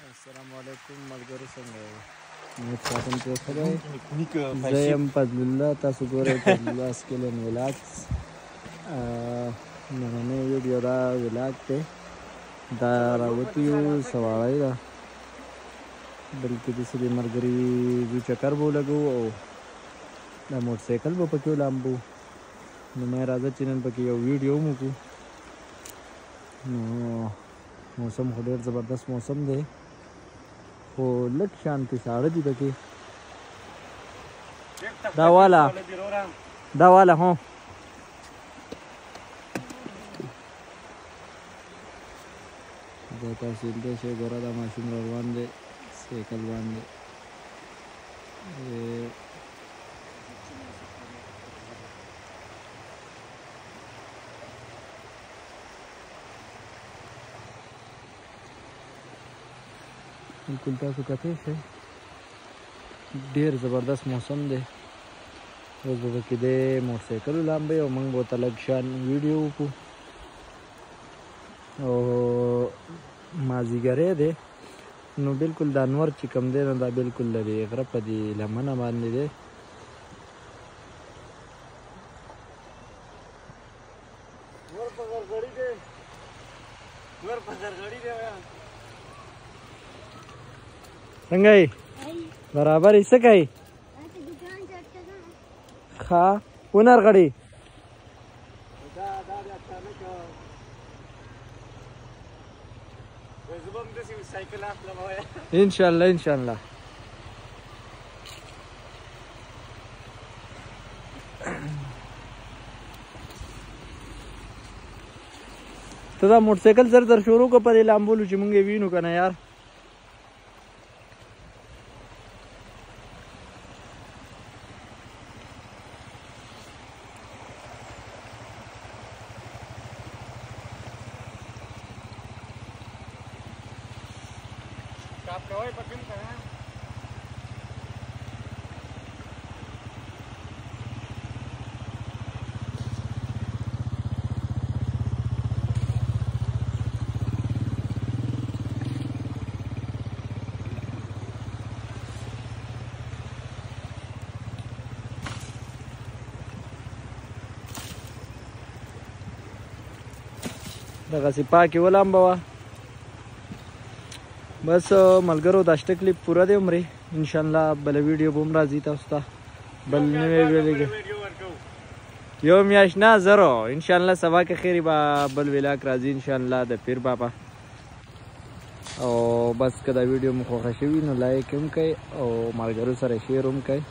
السلام علیکم ملګرو څنګه یې؟ امید ساتم چې ښه دی. زه یم فضل الله، تاسو ګورئ فضل الله سکیلن ولاګس. نننۍ ویډیو دا ولاګ دی، دا راوتي یو سواړی ده، بلکې داسې د ملګري زو چکر به ولګوو او دا موټرسایکل به پکې ولامبو. نو مې راځه چې نن پکې یو ویډیو هم وکړو. نو موسم خو ډېر زبردست موسم دی، خو لږ شانتې ساړه دي پکې. دا والا هو دا تاسو لیدلی شئ. ګوره دا ماشین روان دی، سایکل باندې بالکل تاسو کتلی شئ. ډېر زبردست موسم دی. اوس به پکې دی موټرسایکل ولامبئ او موږ به ورته لږ شان ویډیو وکړو. او مازدیګری دی، نو بالکل دا انور چې کوم دی نو دا بالکل د دې غره په دې لمنه باندې دی. څنګه یې؟ برابر یې؟ څه کوې؟ ښه ونر غړي. انشاءالله انشاءالله. ته دا موټرسایکل زر زر شروع کړه په دې لامبولو چې مونږ یې وینو که نه یار. دغسې پاکې ولامبوه. بس ملګرو دا شته کلیپ پوره دی عمرې. انشاءالله بله ویډیو به هم راځي تاسو ته، بل نوی ویډیو یو میاشت نه زرو. انشاءالله سبا که خیرې به بل ولاګ راځي انشاءالله د پیر بابا. او بس که دا ویډیو مو خوښه شوي نو لایک هم کوئ او ملګرو سره شیر هم کوئ.